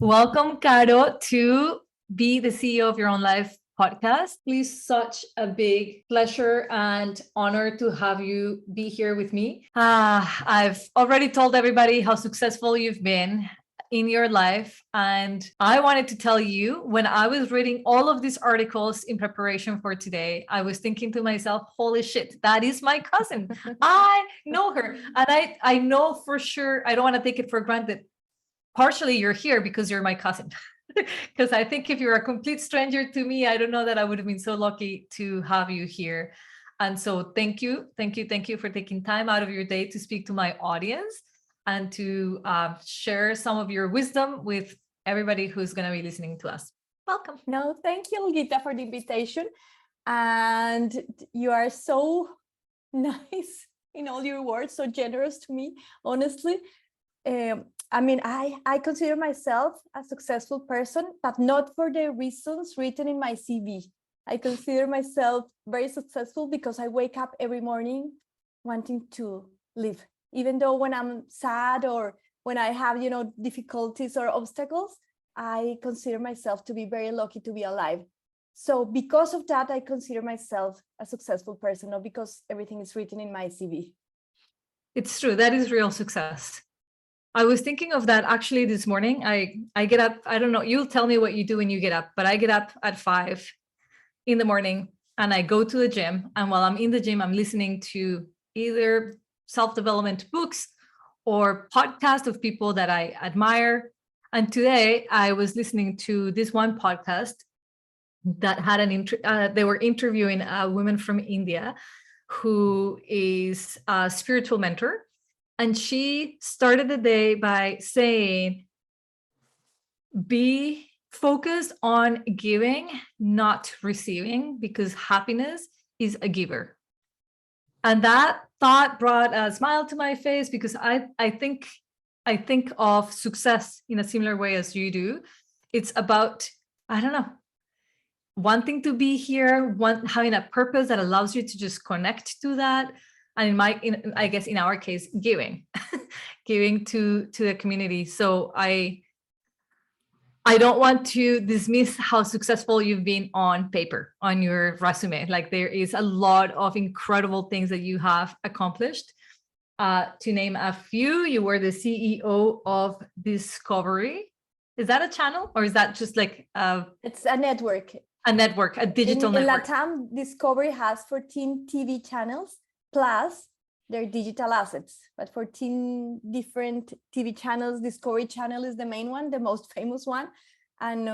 Welcome, Caro, to Be the CEO of Your Own Life podcast. Please, such a big pleasure and honor to have you be here with me. I've already told everybody how successful you've been in your life. And I wanted to tell you, when I was reading all of these articles in preparation for today, I was thinking to myself, holy shit, that is my cousin. I know her. And I know for sure, I don't want to take it for granted. Partially you're here because you're my cousin. Because I think if you're a complete stranger to me, I don't know that I would have been so lucky to have you here. And so thank you for taking time out of your day to speak to my audience and to share some of your wisdom with everybody who's going to be listening to us. Welcome. No, thank you, Olguita, for the invitation. And you are so nice in all your words, so generous to me, honestly. I consider myself a successful person, but not for the reasons written in my CV. I consider myself very successful because I wake up every morning wanting to live. Even though when I'm sad or when I have, difficulties or obstacles, I consider myself to be very lucky to be alive. So because of that, I consider myself a successful person, not because everything is written in my CV. It's true. That is real success. I was thinking of that actually this morning. I get up, I don't know, you'll tell me what you do when you get up, but I get up at 5 in the morning and I go to the gym. And while I'm in the gym, I'm listening to either self-development books or podcasts of people that I admire. And today I was listening to this one podcast that had they were interviewing a woman from India who is a spiritual mentor. And she started the day by saying, be focused on giving, not receiving, because happiness is a giver. And that thought brought a smile to my face because I think of success in a similar way as you do. It's about, I don't know, wanting to be here, having a purpose that allows you to just connect to that. And I guess in our case, giving to the community. So I don't want to dismiss how successful you've been on paper, on your resume. Like there is a lot of incredible things that you have accomplished. To name a few, you were the CEO of Discovery. Is that a channel or is that just like it's a network? A network, a digital network. In Latam, Discovery has 14 TV channels plus their digital assets, but 14 different TV channels. Discovery Channel is the main one, the most famous one, and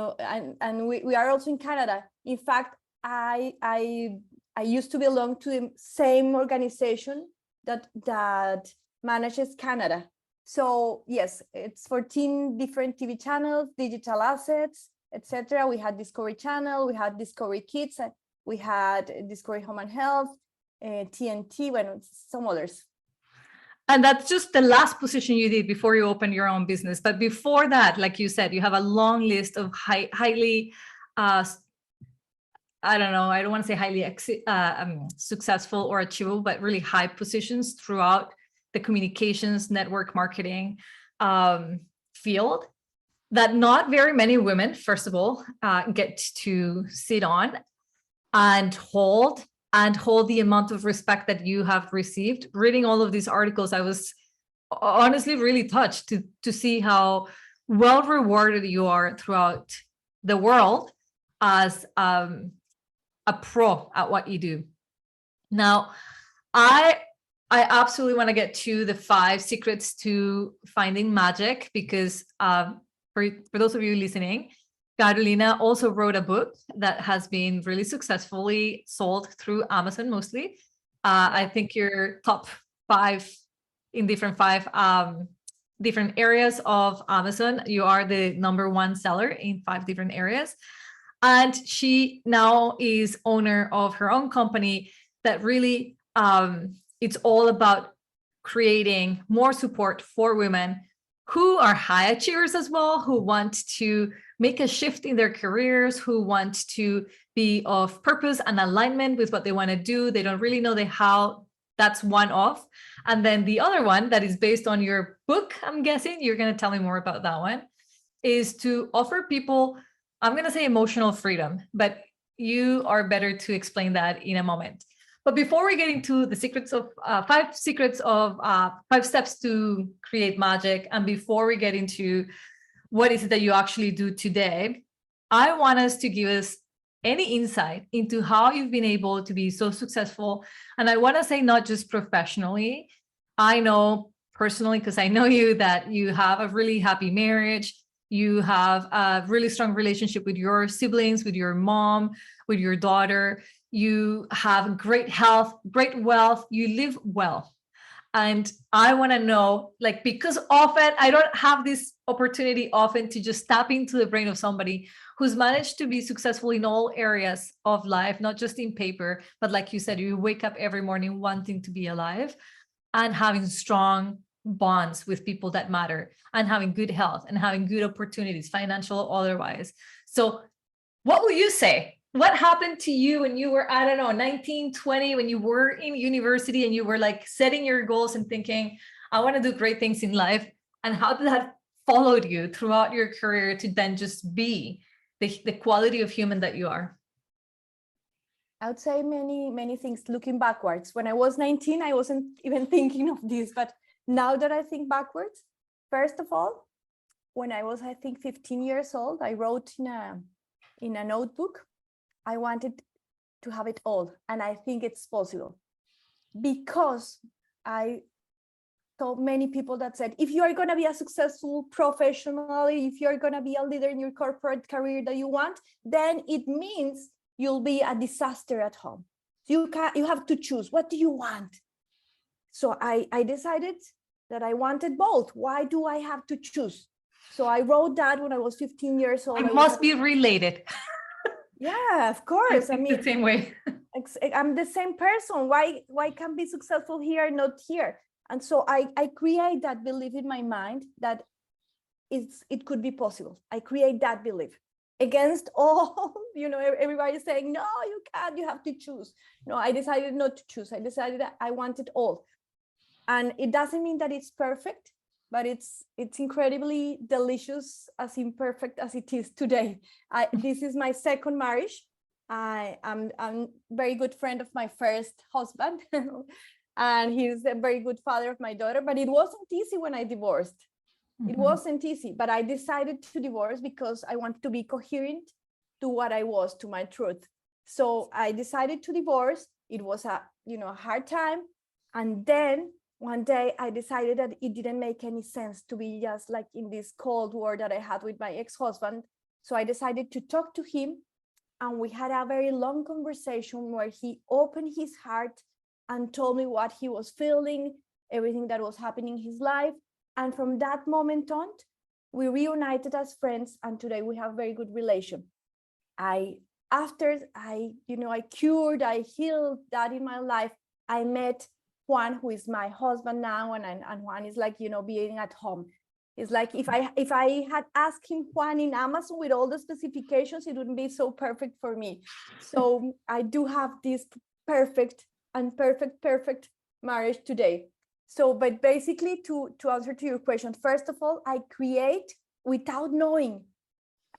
we are also in Canada. In fact, I used to belong to the same organization that manages Canada. So yes, it's 14 different TV channels, digital assets, etc. We had Discovery Channel, we had Discovery Kids, we had Discovery Home and Health, TNT, some others. And that's just the last position you did before you opened your own business. But before that, like you said, you have a long list of highly, I don't want to say highly successful or achievable, but really high positions throughout the communications, network marketing field that not very many women, first of all, get to sit on and hold the amount of respect that you have received. Reading all of these articles, I was honestly really touched to see how well rewarded you are throughout the world as a pro at what you do. Now, I absolutely want to get to the 5 secrets to finding magic because for those of you listening, Carolina also wrote a book that has been really successfully sold through Amazon mostly. I think you're top 5 in different areas of Amazon. You are the #1 seller in 5 different areas. And she now is owner of her own company that really, it's all about creating more support for women who are high achievers as well, who want to make a shift in their careers, who want to be of purpose and alignment with what they want to do. They don't really know how. That's one off. And then the other one that is based on your book, I'm guessing you're going to tell me more about that one. is to offer people, I'm going to say emotional freedom, but you are better to explain that in a moment. But before we get into the secrets of 5 steps to create magic, and before we get into what is it that you actually do today, I want us to give us any insight into how you've been able to be so successful. And I want to say not just professionally. I know personally, because I know you, that you have a really happy marriage. You have a really strong relationship with your siblings, with your mom, with your daughter. You have great health, great wealth. You live well. And I want to know, like, because often I don't have this opportunity often to just tap into the brain of somebody who's managed to be successful in all areas of life, not just in paper, but like you said, you wake up every morning wanting to be alive and having strong bonds with people that matter and having good health and having good opportunities, financial or otherwise. So what will you say? What happened to you when you were, I don't know, 19, 20, when you were in university and you were like setting your goals and thinking, I want to do great things in life? And how did that followed you throughout your career to then just be the quality of human that you are? I would say many things looking backwards. When I was 19, I wasn't even thinking of this, but now that I think backwards, first of all, when I was, I think, 15 years old, I wrote in a notebook, I wanted to have it all. And I think it's possible because I saw many people that said, if you are going to be a successful professional, if you're going to be a leader in your corporate career that you want, then it means you'll be a disaster at home. You have to choose. What do you want? So I decided that I wanted both. Why do I have to choose? So I wrote that when I was 15 years old. It must be related. Yeah, of course. I mean, the same way. I'm the same person. Why can't be successful here, not here? And so I create that belief in my mind that it could be possible. I create that belief against all, everybody's saying, no, you can't, you have to choose. No, I decided not to choose. I decided that I want it all. And it doesn't mean that it's perfect, but it's incredibly delicious, as imperfect as it is today. This is my second marriage. I'm a very good friend of my first husband, and he's a very good father of my daughter. But it wasn't easy when I divorced. It wasn't easy, but I decided to divorce because I wanted to be coherent to what I was, to my truth. So I decided to divorce. It was a hard time, and then one day I decided that it didn't make any sense to be just like in this cold war that I had with my ex-husband. So I decided to talk to him, and we had a very long conversation where he opened his heart and told me what he was feeling, everything that was happening in his life. And from that moment on, we reunited as friends, and today we have a very good relation. After I cured, I healed that in my life, I met Juan, who is my husband now, and Juan is like, being at home. It's like if I had asked him Juan in Amazon with all the specifications, it wouldn't be so perfect for me. So I do have this perfect marriage today. So, but basically to answer to your question, first of all, I create without knowing.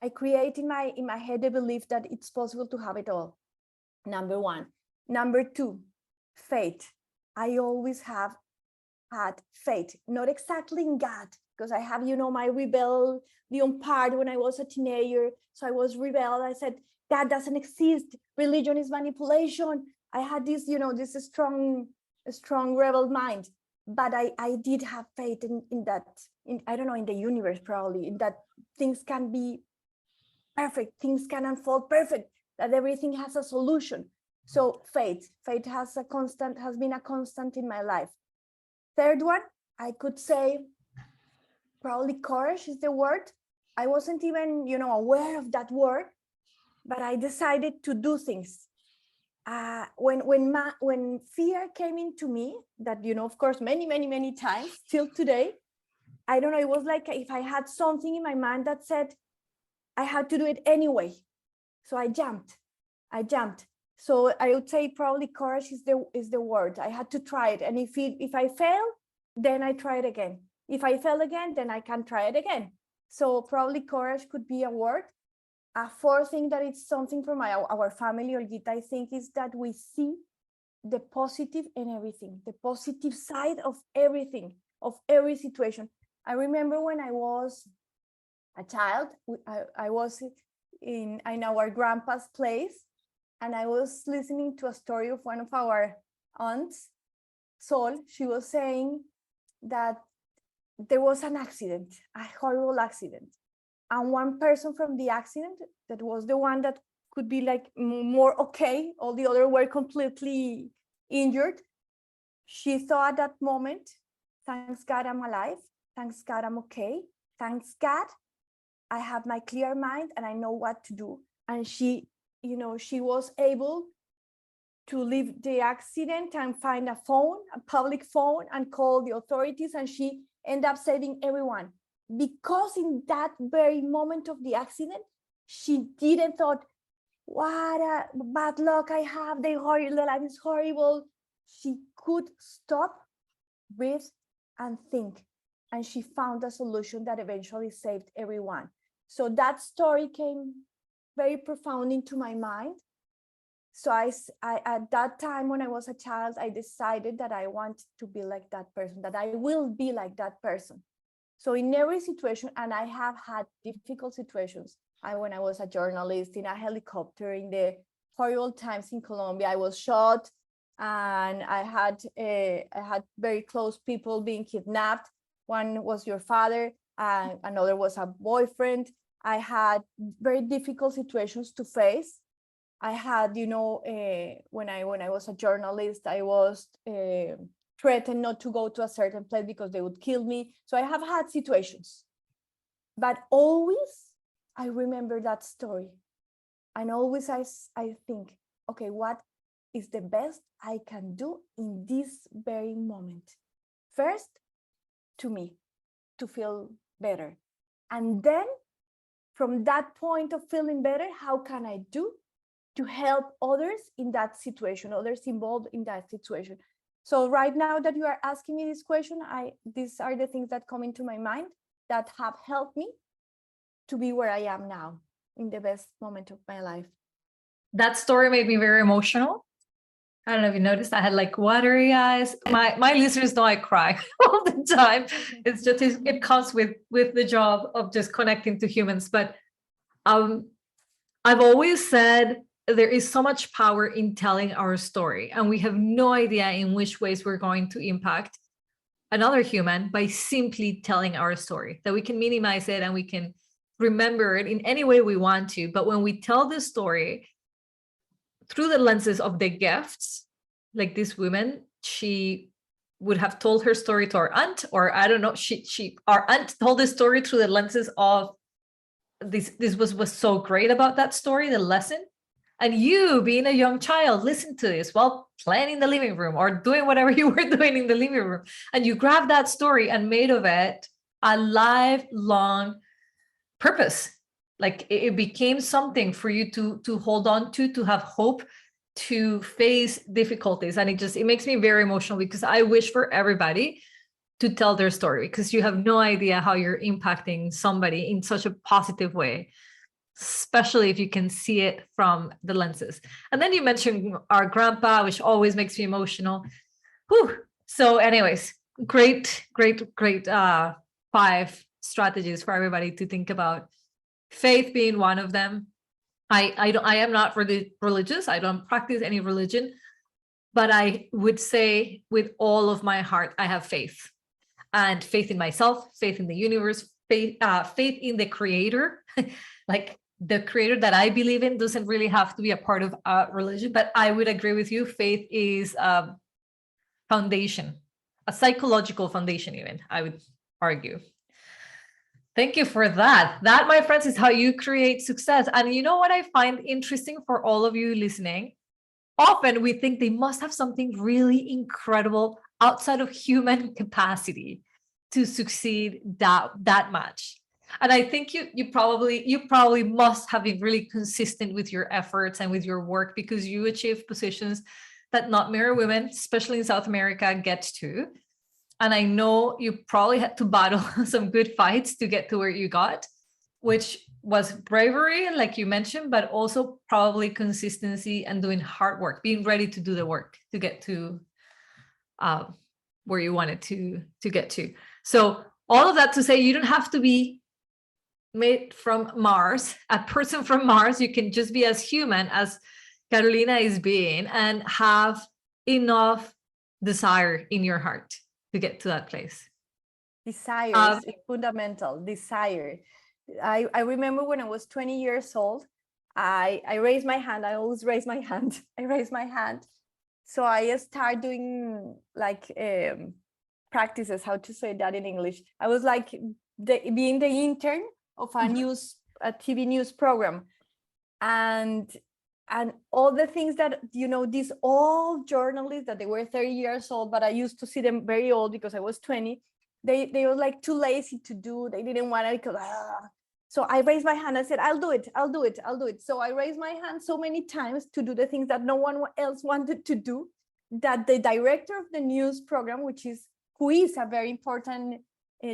I create in my head the belief that it's possible to have it all. Number one. Number two, faith. I always have had faith, not exactly in God, because I have, my rebellion part when I was a teenager. So I was rebel. I said, God doesn't exist. Religion is manipulation. I had this, this strong rebel mind. But I did have faith in that, I don't know, in the universe, probably, in that things can be perfect, things can unfold perfect, that everything has a solution. So faith has been a constant in my life. Third one, I could say probably courage is the word. I wasn't even, aware of that word, but I decided to do things. When fear came into me, that, of course, many times, till today, I don't know, it was like if I had something in my mind that said I had to do it anyway. So I jumped. So I would say probably courage is the word. I had to try it. And if I fail, then I try it again. If I fail again, then I can try it again. So probably courage could be a word. A fourth thing that it's something from our family, Olgita, I think, is that we see the positive in everything, the positive side of everything, of every situation. I remember when I was a child, I was in our grandpa's place, and I was listening to a story of one of our aunts, Sol. She was saying that there was an accident, a horrible accident. And one person from the accident, that was the one that could be like more okay, all the other were completely injured. She thought at that moment, thanks God I'm alive, thanks God I'm okay, thanks God I have my clear mind and I know what to do. And she, she was able to leave the accident and find a phone, a public phone, and call the authorities, and she ended up saving everyone. Because in that very moment of the accident, she didn't thought, what a bad luck I have, the life is horrible. She could stop, breathe, and think. And she found a solution that eventually saved everyone. So that story came very profound into my mind. So I at that time when I was a child, I decided that I want to be like that person, that I will be like that person. So in every situation, and I have had difficult situations. When I was a journalist in a helicopter in the horrible times in Colombia, I was shot, and I had very close people being kidnapped. One was your father, and another was a boyfriend. I had very difficult situations to face. I had, when I was a journalist, I was threatened not to go to a certain place because they would kill me. So I have had situations, but always I remember that story. And always I think, okay, what is the best I can do in this very moment? First, to me, to feel better. And then from that point of feeling better, how can I do to help others in that situation, others involved in that situation? So right now that you are asking me this question, these are the things that come into my mind that have helped me to be where I am now in the best moment of my life. That story made me very emotional. I don't know if you noticed, I had like watery eyes. My listeners know I cry all the time. It's just, it comes with the job of just connecting to humans. But I've always said there is so much power in telling our story, and we have no idea in which ways we're going to impact another human by simply telling our story, that we can minimize it and we can remember it in any way we want to. But when we tell the story through the lenses of the gifts, like this woman, she would have told her story to our aunt, or I don't know, our aunt told the story through the lenses of this was so great about that story, the lesson. And you, being a young child, listen to this while playing in the living room or doing whatever you were doing in the living room, and you grabbed that story and made of it a lifelong purpose. Like it became something for you to hold on to have hope, to face difficulties. And it makes me very emotional, because I wish for everybody to tell their story, because you have no idea how you're impacting somebody in such a positive way, especially if you can see it from the lenses. And then you mentioned our grandpa, which always makes me emotional. Whew. So anyways, great 5 strategies for everybody to think about. Faith being one of them. I am not religious. I don't practice any religion, but I would say with all of my heart, I have faith, and faith in myself, faith in the universe, faith in the creator. Like the creator that I believe in doesn't really have to be a part of a religion, but I would agree with you. Faith is a foundation, a psychological foundation, even, I would argue. Thank you for that. That, my friends, is how you create success. And you know what I find interesting for all of you listening? Often we think they must have something really incredible outside of human capacity to succeed that much. And I think you probably must have been really consistent with your efforts and with your work, because you achieve positions that not many women, especially in South America, get to. And I know you probably had to battle some good fights to get to where you got, which was bravery, like you mentioned, but also probably consistency and doing hard work, being ready to do the work to get to where you wanted to get to. So all of that to say, you don't have to be made from Mars, a person from Mars. You can just be as human as Carolina is being and have enough desire in your heart to get to that place. Desire is fundamental. Desire. I remember when I was 20 years old, I raised my hand. I always raise my hand. I raised my hand. So I started doing like practices, how to say that in English. I was like being the intern of a TV news program. And all the things that, you know, these old journalists that they were 30 years old, but I used to see them very old because I was 20. They were like too lazy to do. They didn't want to because, So I raised my hand. I said, I'll do it. I'll do it. I'll do it. So I raised my hand so many times to do the things that no one else wanted to do, that the director of the news program, who is a very important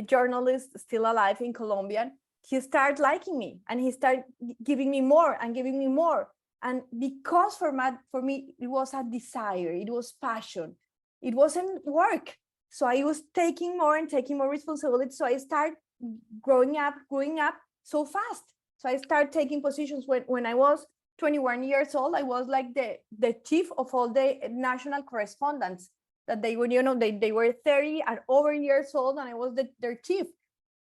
journalist still alive in Colombia, he started liking me and he started giving me more and giving me more. And because for me, it was a desire, it was passion, it wasn't work. So I was taking more and taking more responsibility. So I started growing up so fast. So I started taking positions when I was 21 years old. I was like the chief of all the national correspondents that they were, you know, they were 30 and over years old, and I was their chief.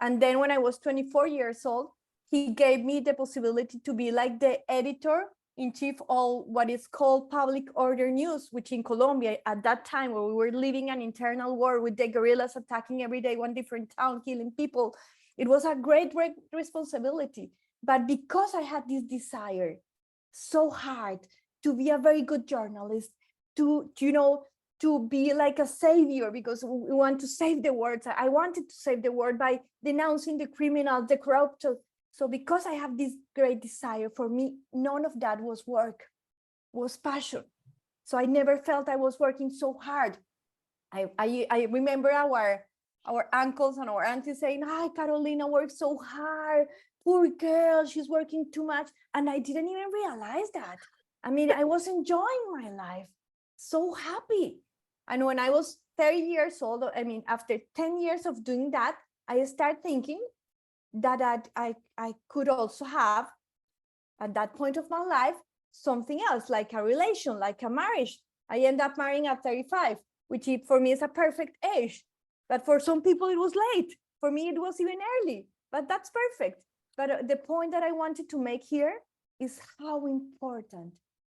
And then when I was 24 years old, he gave me the possibility to be like the editor-in-chief of what is called public order news, which in Colombia at that time, where we were living an internal war with the guerrillas attacking every day one different town, killing people, it was a great responsibility. But because I had this desire so hard to be a very good journalist, to be like a savior, because we want to save the world. I wanted to save the world by denouncing the criminals, the corrupt. So because I have this great desire, for me, none of that was work, was passion. So I never felt I was working so hard. I remember our uncles and our aunties saying, "Hi, Carolina works so hard. Poor girl, she's working too much." And I didn't even realize that. I mean, I was enjoying my life, so happy. And when I was 30 years old, I mean, after 10 years of doing that, I started thinking that I could also have, at that point of my life, something else, like a relation, like a marriage. I end up marrying at 35, which for me is a perfect age. But for some people, it was late. For me, it was even early, but that's perfect. But the point that I wanted to make here is how important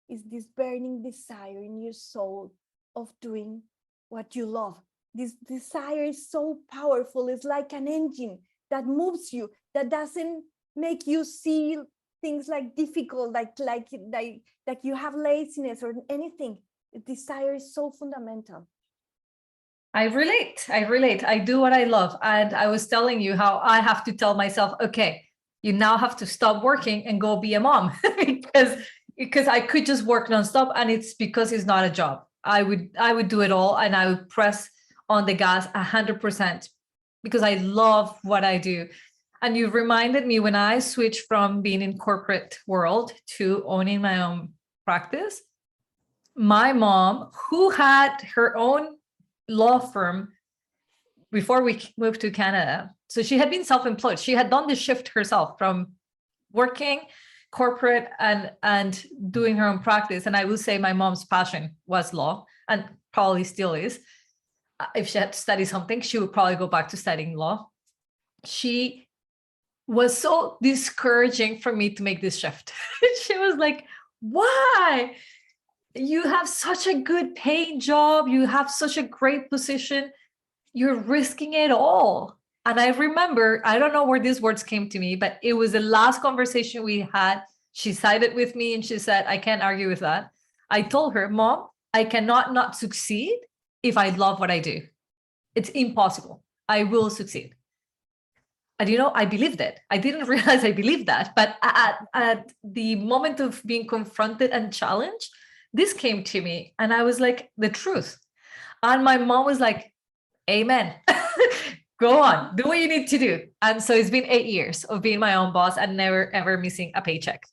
is this burning desire in your soul of doing what you love. This desire is so powerful. It's like an engine that moves you, that doesn't make you see things like difficult, like you have laziness or anything. Desire is so fundamental. I relate. I do what I love. And I was telling you how I have to tell myself, okay, you now have to stop working and go be a mom because I could just work nonstop, and it's because it's not a job. I would do it all, and I would press on the gas 100% because I love what I do. And you reminded me when I switched from being in corporate world to owning my own practice, my mom, who had her own law firm before we moved to Canada, so she had been self-employed. She had done the shift herself from working corporate and doing her own practice. And I will say my mom's passion was law, and probably still is. If she had to study something, she would probably go back to studying law. She was so discouraging for me to make this shift. She was like, why? You have such a good paying job. You have such a great position. You're risking it all. And I remember, I don't know where these words came to me, but it was the last conversation we had. She sided with me and she said, I can't argue with that. I told her, Mom, I cannot not succeed if I love what I do. It's impossible. I will succeed. And you know, I believed it. I didn't realize I believed that. But at the moment of being confronted and challenged, this came to me and I was like, the truth. And my mom was like, Amen. Go on, do what you need to do. And so it's been 8 years of being my own boss and never ever missing a paycheck,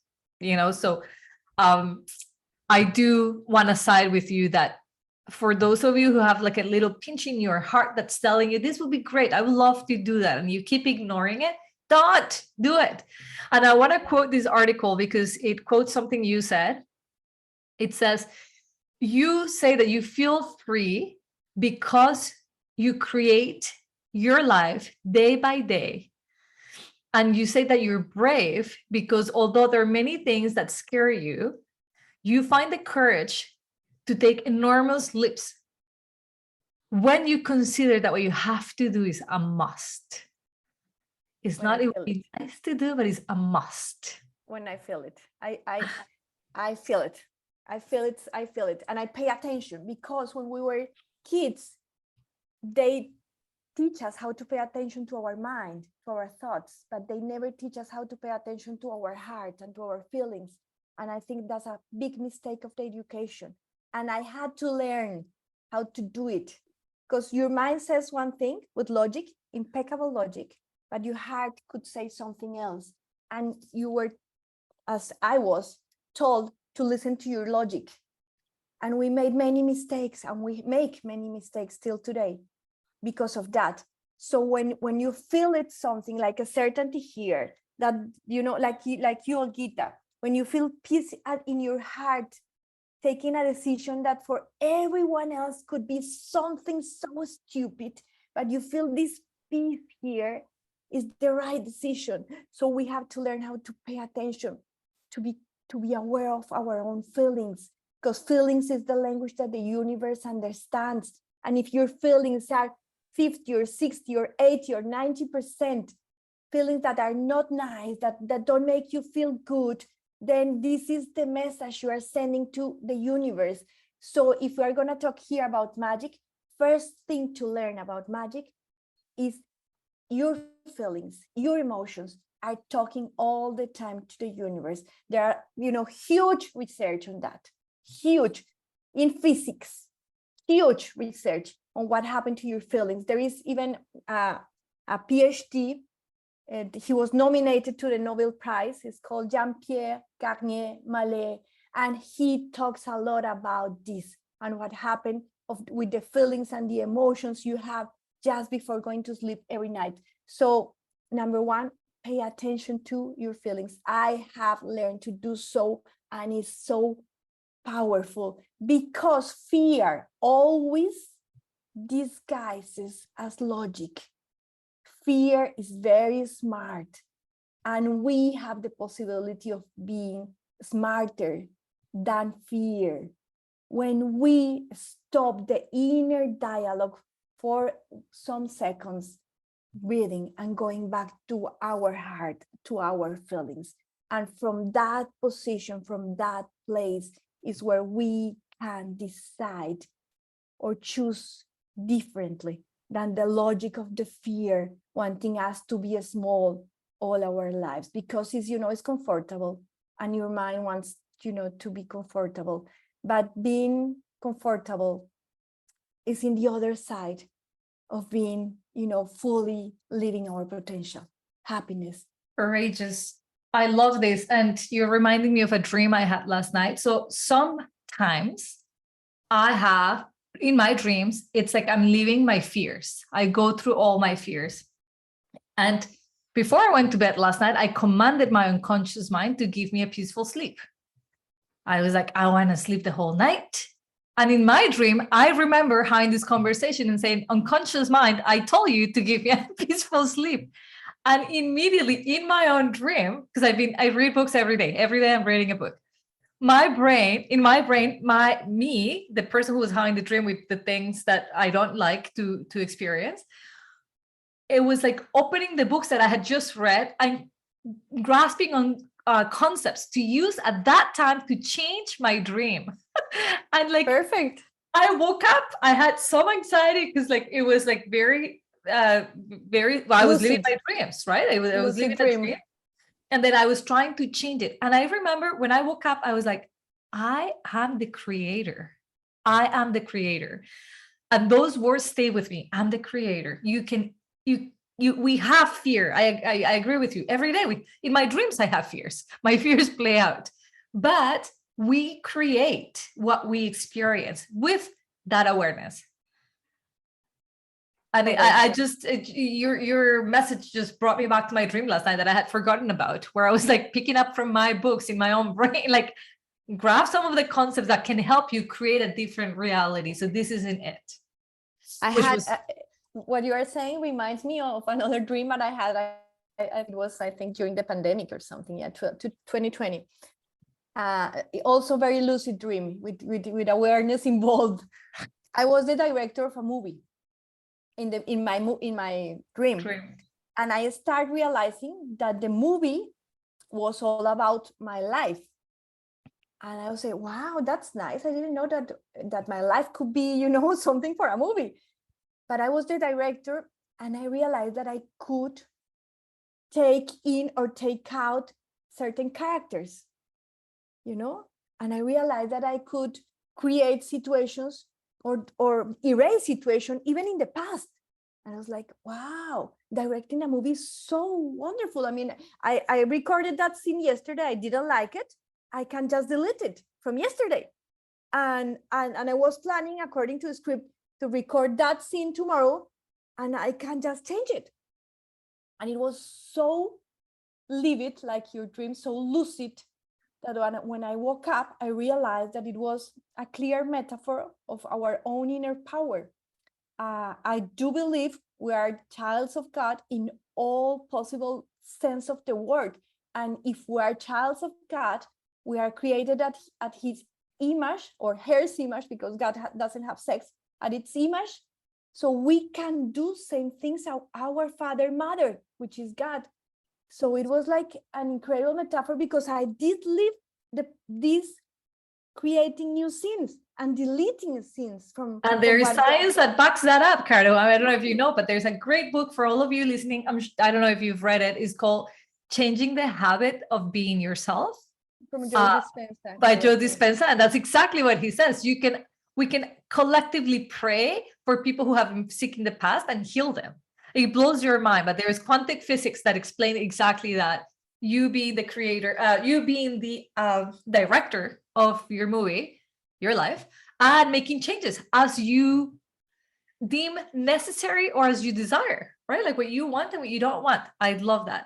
so I do want to side with you that for those of you who have like a little pinch in your heart that's telling you this would be great, I would love to do that, and you keep ignoring it, don't do it. And I want to quote this article because it quotes something you said. It says, you say that you feel free because you create your life day by day. And you say that you're brave because although there are many things that scare you, you find the courage to take enormous leaps when you consider that what you have to do is a must. It's When not, I it would feel be nice to do, but it's a must. When I feel it, I feel it. I feel it. And I pay attention because when we were kids, they teach us how to pay attention to our mind, to our thoughts, but they never teach us how to pay attention to our heart and to our feelings. And I think that's a big mistake of the education. And I had to learn how to do it because your mind says one thing with logic, impeccable logic, but your heart could say something else. And you were, as I was, told to listen to your logic. And we made many mistakes, and we make many mistakes still today because of that. So when you feel it, something like a certainty here, that, like you, Olgita, when you feel peace in your heart, taking a decision that for everyone else could be something so stupid, but you feel this peace here is the right decision. So we have to learn how to pay attention, to be aware of our own feelings, because feelings is the language that the universe understands. And if your feelings are 50 or 60 or 80 or 90% feelings that are not nice, that don't make you feel good, then this is the message you are sending to the universe. So if we are going to talk here about magic, first thing to learn about magic is your feelings, your emotions are talking all the time to the universe. There are, huge research on that, huge, in physics, huge research on what happened to your feelings. There is even a PhD. He was nominated to the Nobel Prize. It's called Jean-Pierre Garnier-Mallet, and he talks a lot about this and what happened with the feelings and the emotions you have just before going to sleep every night. So, number one, pay attention to your feelings. I have learned to do so, and it's so powerful because fear always disguises as logic. Fear is very smart, and we have the possibility of being smarter than fear. When we stop the inner dialogue for some seconds, breathing and going back to our heart, to our feelings. And from that position, from that place is where we can decide or choose differently than the logic of the fear wanting us to be small all our lives, because it's comfortable and your mind wants to be comfortable, but being comfortable is in the other side of being fully living our potential, happiness. Courageous. I love this. And you're reminding me of a dream I had last night. So sometimes I have in my dreams, it's like I'm living my fears. I go through all my fears. And before I went to bed last night, I commanded my unconscious mind to give me a peaceful sleep. I was like, I want to sleep the whole night. And in my dream, I remember having this conversation and saying, unconscious mind, I told you to give me a peaceful sleep. And immediately in my own dream, because I read books every day I'm reading a book. In my brain, the person who was having the dream with the things that I don't like to experience, it was like opening the books that I had just read and grasping on concepts to use at that time to change my dream. And like, perfect. I woke up, I had some anxiety because like it was like very well, I was living my dreams, right? I was living a dream. And then I was trying to change it. And I remember when I woke up, I was like, I am the creator. I am the creator. And those words stay with me. I'm the creator. We have fear. I agree with you. Every day in my dreams, I have fears. My fears play out. But we create what we experience with that awareness. And your message just brought me back to my dream last night that I had forgotten about, where I was like picking up from my books in my own brain, like grab some of the concepts that can help you create a different reality. So this isn't it. What you are saying reminds me of another dream that I had. It was, I think, during the pandemic or something. Yeah, 2020. Also very lucid dream with awareness involved. I was the director of a movie in my dream, and I start realizing that the movie was all about my life. And I would say, wow, that's nice. I didn't know that my life could be, something for a movie. But I was the director, and I realized that I could take in or take out certain characters, and I realized that I could create situations or erase situations even in the past. And I was like, wow, directing a movie is so wonderful. I mean, I recorded that scene yesterday. I didn't like it. I can just delete it from yesterday. And I was planning according to the script to record that scene tomorrow, and I can just change it. And it was so vivid, like your dream, so lucid, that when I woke up, I realized that it was a clear metaphor of our own inner power. I do believe we are childs of God in all possible sense of the word. And if we are childs of God, we are created at his image or her image, because God doesn't have sex, at its image. So we can do same things as our father, mother, which is God. So it was like an incredible metaphor, because I did live this creating new scenes and deleting scenes from. And there's science that backs that up, Carlo. I don't know if you know, but there's a great book for all of you listening. I don't know if you've read it. It's called Changing the Habit of Being Yourself. From Joe Dispenza. By Joe Dispenza. And that's exactly what he says. We can collectively pray for people who have been sick in the past and heal them. It blows your mind, but there is quantum physics that explain exactly that. You being the creator, you being the director of your movie, your life, and making changes as you deem necessary or as you desire, right? Like what you want and what you don't want. I love that.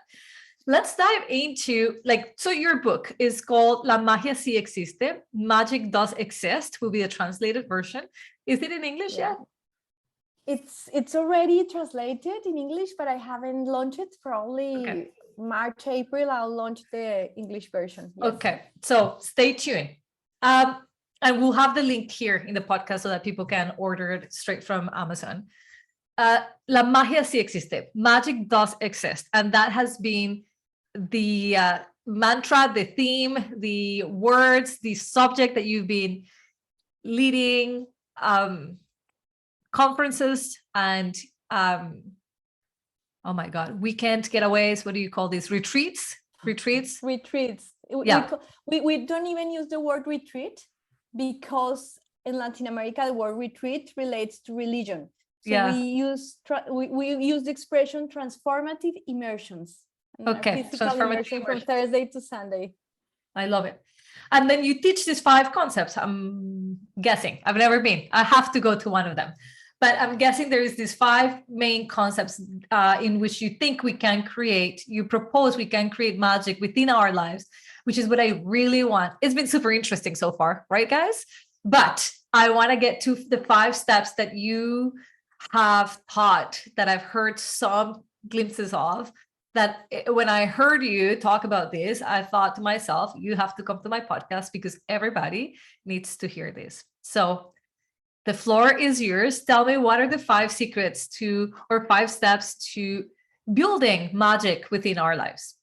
Let's dive into, so your book is called La Magia Sí Existe. Magic Does Exist will be the translated version. Is it in English yet? It's already translated in English, but I haven't launched it. Probably March, April, I'll launch the English version. Yes. Okay, so stay tuned. And we'll have the link here in the podcast so that people can order it straight from Amazon. La Magia Sí Existe. Magic does exist. And that has been the mantra, the theme, the words, the subject that you've been leading conferences and oh my God, weekend getaways. What do you call these? Retreats. Yeah. We don't even use the word retreat, because in Latin America the word retreat relates to religion. So we use the expression transformative immersions. Okay, physical immersion from Thursday to Sunday. I love it. And then you teach these 5 concepts. I'm guessing. I've never been. I have to go to one of them. But I'm guessing there is these 5 main concepts in which you think you propose we can create magic within our lives, which is what I really want. It's been super interesting so far, right, guys? But I want to get to the 5 steps that you have taught, that I've heard some glimpses of, that when I heard you talk about this, I thought to myself, you have to come to my podcast because everybody needs to hear this. So the floor is yours. Tell me, what are the 5 secrets or 5 steps to building magic within our lives?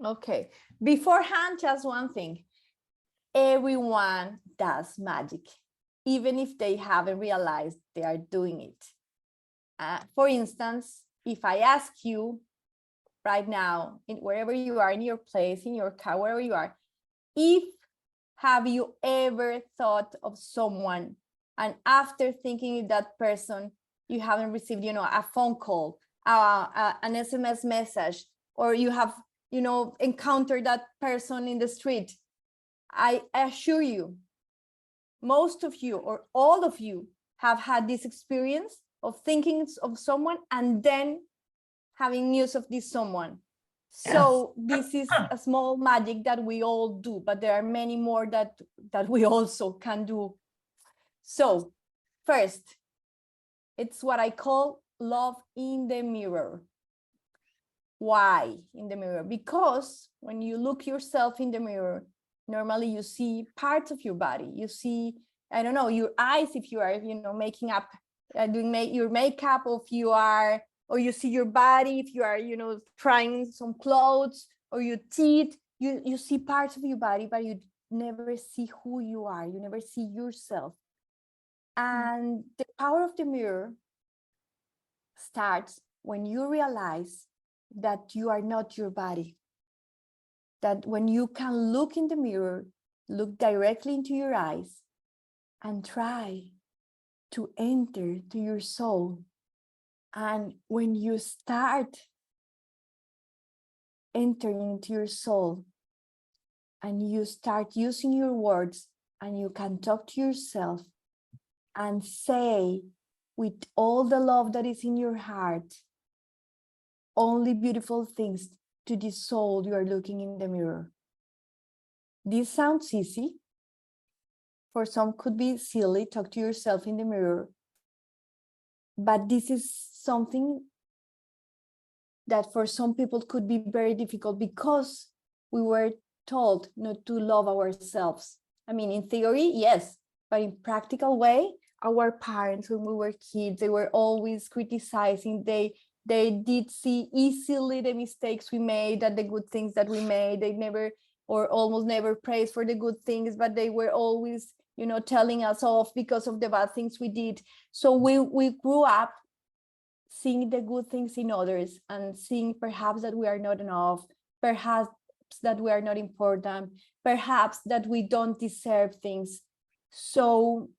Okay. Beforehand, just one thing. Everyone does magic, even if they haven't realized they are doing it. For instance, if I ask you right now, wherever you are, in your place, in your car, wherever you are, have you ever thought of someone And after thinking of that person, you haven't received, a phone call, an SMS message, or you have, encountered that person in the street. I assure you, most of you or all of you have had this experience of thinking of someone and then having news of this someone. So this is a small magic that we all do, but there are many more that we also can do. So first, it's what I call love in the mirror. Why in the mirror? Because when you look yourself in the mirror, normally you see parts of your body. You see, I don't know, your eyes if you are, making up, doing your makeup, or you see your body if you are, trying some clothes, or your teeth. You see parts of your body, but you never see who you are. You never see yourself. And the power of the mirror starts when you realize that you are not your body. That when you can look in the mirror, look directly into your eyes and try to enter to your soul. And when you start entering into your soul and you start using your words and you can talk to yourself and say with all the love that is in your heart, only beautiful things to this soul you are looking in the mirror. This sounds easy. For some could be silly, talk to yourself in the mirror. But this is something that for some people could be very difficult because we were told not to love ourselves. I mean, in theory, yes, but in practical way, our parents, when we were kids, they were always criticizing. They did see easily the mistakes we made and the good things that we made. They never or almost never praised for the good things, but they were always, telling us off because of the bad things we did. So we grew up seeing the good things in others and seeing perhaps that we are not enough, perhaps that we are not important, perhaps that we don't deserve things. So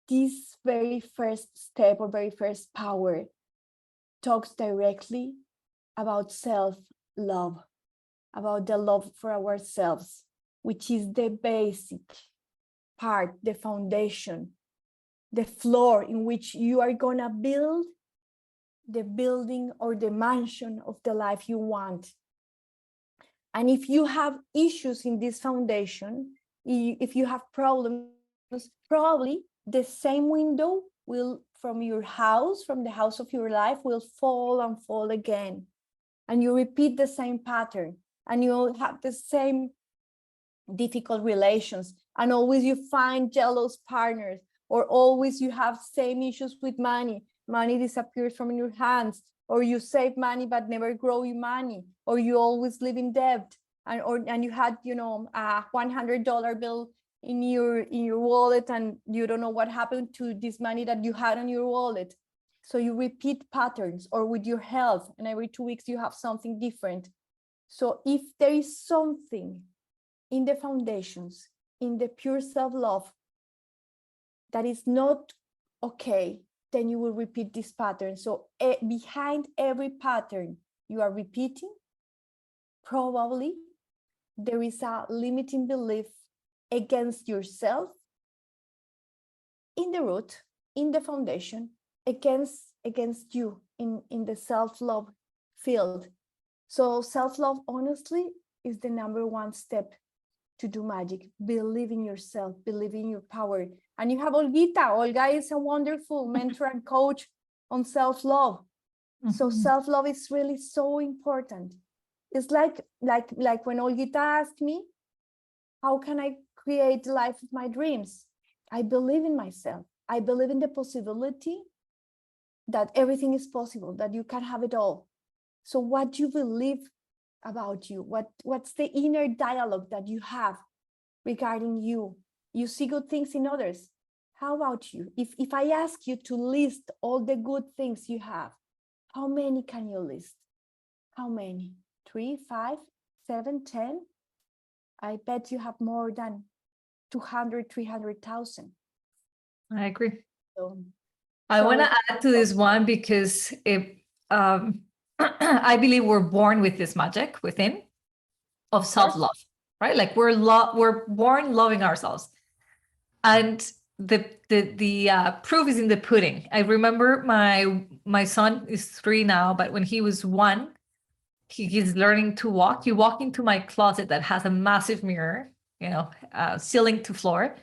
this very first step or very first power talks directly about self-love, about the love for ourselves, which is the basic part, the foundation, the floor in which you are gonna build the building or the mansion of the life you want. And if you have issues in this foundation, if you have problems, probably the same window will, from your house, from the house of your life, will fall and fall again. And you repeat the same pattern, and you'll have the same difficult relations, and always you find jealous partners, or always you have same issues with money. Money disappears from your hands, or you save money but never grow your money, or you always live in debt, and you had a $100 bill in your wallet, and you don't know what happened to this money that you had on your wallet. So you repeat patterns, or with your health, and every 2 weeks you have something different. So if there is something in the foundations, in the pure self-love, that is not okay, then you will repeat this pattern. So behind every pattern you are repeating, probably there is a limiting belief against yourself in the root, in the foundation, against you in the self-love field. So self-love, honestly, is the #1 step to do magic. Believe in yourself, believe in your power. And you have Olguita. Olga is a wonderful mentor and coach on self-love. So self-love is really so important. It's like when Olguita asked me, how can I create the life of my dreams? I believe in myself. I believe in the possibility that everything is possible, that you can have it all. So what do you believe about you? What's the inner dialogue that you have regarding you? You see good things in others. How about you? If I ask you to list all the good things you have, how many can you list? How many? 3, 5, 7, 10? I bet you have more than 200, 300,000. I agree. So, I want to so add to this one because I believe we're born with this magic within of self-love, right? Like we're born loving ourselves. And the proof is in the pudding. I remember my son is 3 now, but when he was 1, he's learning to walk. You walk into my closet that has a massive mirror, ceiling to floor,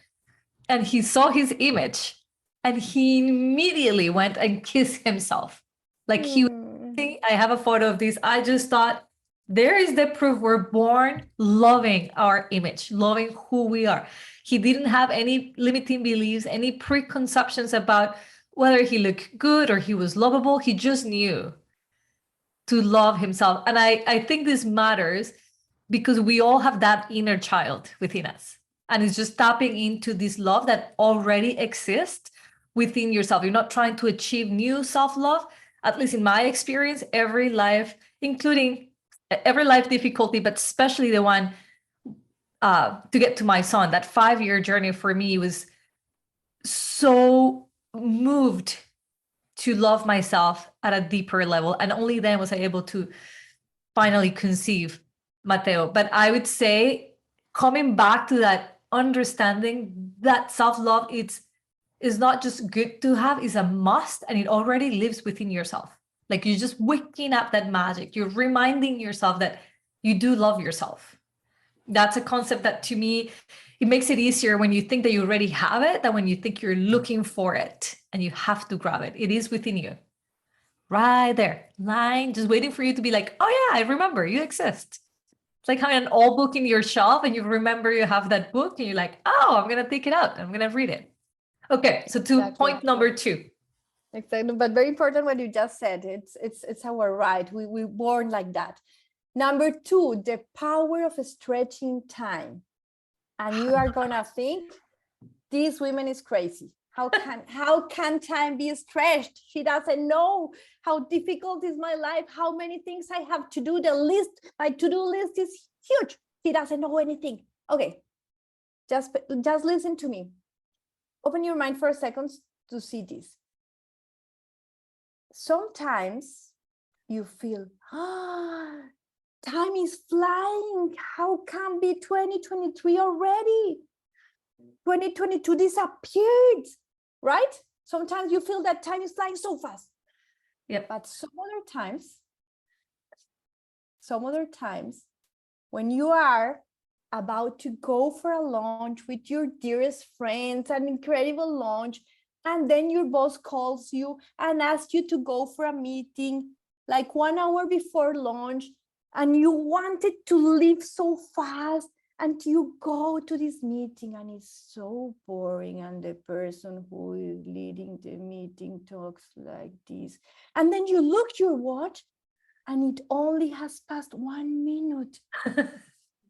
and he saw his image, and he immediately went and kissed himself. Like I have a photo of this. I just thought, there is the proof we're born loving our image, loving who we are. He didn't have any limiting beliefs, any preconceptions about whether he looked good or he was lovable. He just knew to love himself. And I think this matters because we all have that inner child within us. And it's just tapping into this love that already exists within yourself. You're not trying to achieve new self-love. At least in my experience, every life, including every life difficulty, but especially the one to get to my son, that 5-year journey for me was so moved to love myself at a deeper level. And only then was I able to finally conceive Mateo. But I would say, coming back to that understanding that self-love, is not just good to have, is a must, and it already lives within yourself. Like you're just waking up that magic. You're reminding yourself that you do love yourself. That's a concept that, to me, it makes it easier when you think that you already have it than when you think you're looking for it and you have to grab it. It is within you, right there, lying, just waiting for you to be like, oh yeah, I remember you exist. It's like having an old book in your shelf and you remember you have that book and you're like, oh, I'm going to take it out. I'm going to read it. Okay, so to point number 2. Exactly, but very important what you just said. It's our right. We born like that. Number 2, the power of stretching time. And you are gonna think, this woman is crazy. How can time be stretched? She doesn't know how difficult is my life, how many things I have to do. My to-do list is huge. He doesn't know anything. Okay, just listen to me. Open your mind for a second to see this. Sometimes you feel, time is flying. How can be 2023 already? 2022 disappeared, right? Sometimes you feel that time is flying so fast. Yep. But some other times, when you are about to go for a lunch with your dearest friends, an incredible lunch, and then your boss calls you and asks you to go for a meeting like 1 hour before lunch, and you wanted to leave so fast, and you go to this meeting and it's so boring, and the person who is leading the meeting talks like this, and then you look your watch and it only has passed 1 minute.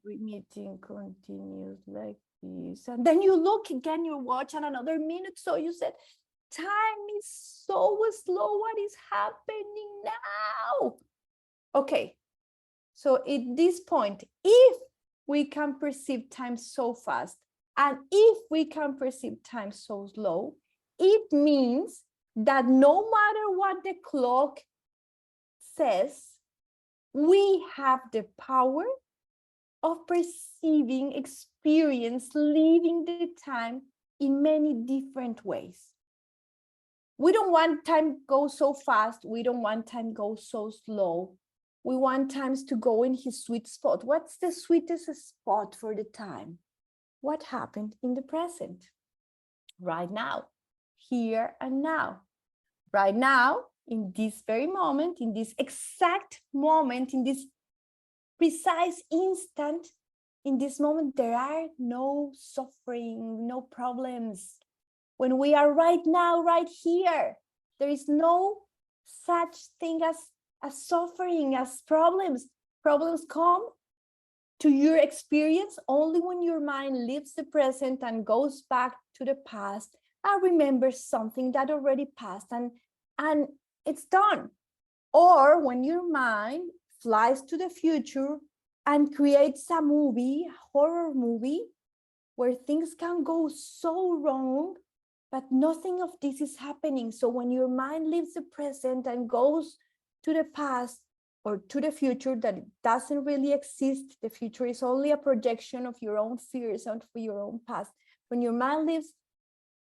The meeting continues like this, and then you look again your watch and another minute. So you said, time is so slow. What is happening now? Okay, so at this point, if we can perceive time so fast, and if we can perceive time so slow, it means that no matter what the clock says, we have the power of perceiving, experience, living the time in many different ways. We don't want time go so fast. We don't want time go so slow. We want times to go in his sweet spot. What's the sweetest spot for the time? What happened in the present? Right now, here and now. Right now, in this very moment, in this exact moment, in this precise instant, in this moment, there are no suffering, no problems. When we are right now, right here, there is no such thing as suffering, as problems. Problems come to your experience only when your mind leaves the present and goes back to the past and remembers something that already passed and it's done. Or when your mind flies to the future and creates a movie, a horror movie, where things can go so wrong but nothing of this is happening. So when your mind leaves the present and goes to the past or to the future that doesn't really exist, the future is only a projection of your own fears and for your own past. When your mind leaves,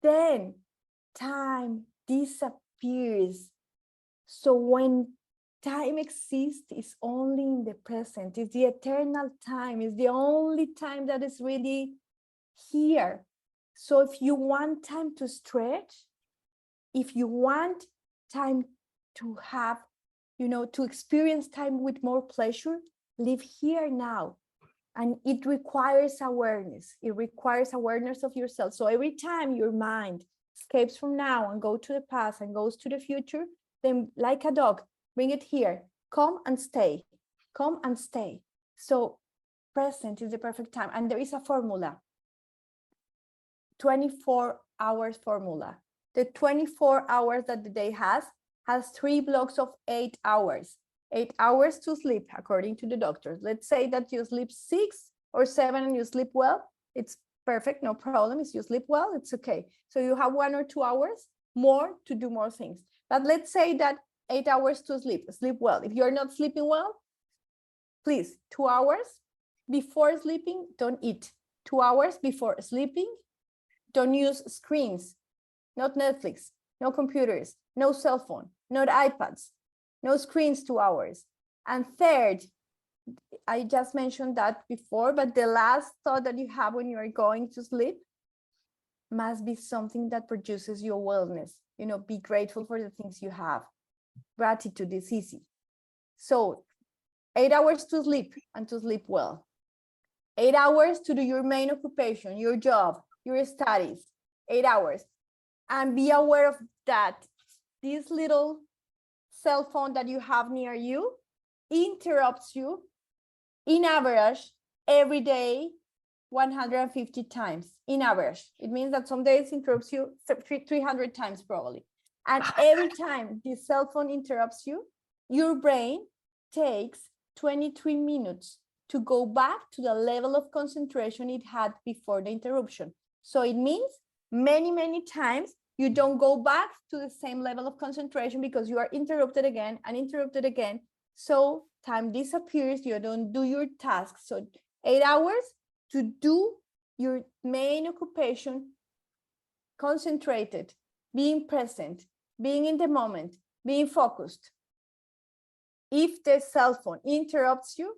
then time disappears. So when time exists, it's only in the present. It's the eternal time. It's the only time that is really here. So if you want time to stretch, if you want time to have, to experience time with more pleasure, live here now. And it requires awareness. It requires awareness of yourself. So every time your mind escapes from now and go to the past and goes to the future, then like a dog, bring it here. Come and stay. Come and stay. So present is the perfect time. And there is a formula. 24 hours formula. The 24 hours that the day has 3 blocks of 8 hours. 8 hours to sleep, according to the doctors. Let's say that you sleep 6 or 7 and you sleep well. It's perfect, no problem. If you sleep well, it's okay. So you have 1 or 2 hours more to do more things. But let's say that 8 hours to sleep well. If you're not sleeping well, please, 2 hours before sleeping, don't eat. 2 hours before sleeping, don't use screens, not Netflix, no computers, no cell phone, not iPads, no screens 2 hours. And third, I just mentioned that before, but the last thought that you have when you are going to sleep must be something that produces your wellness. Be grateful for the things you have. Gratitude is easy. So 8 hours to sleep and to sleep well. 8 hours to do your main occupation, your job, your studies, 8 hours. And be aware of that. This little cell phone that you have near you interrupts you in average every day 150 times in average. It means that some days interrupts you 300 times probably. And every time this cell phone interrupts you, your brain takes 23 minutes to go back to the level of concentration it had before the interruption. So it means many, many times you don't go back to the same level of concentration because you are interrupted again and interrupted again. So time disappears, you don't do your task. So 8 hours to do your main occupation, concentrated, being present, being in the moment, being focused. If the cell phone interrupts you,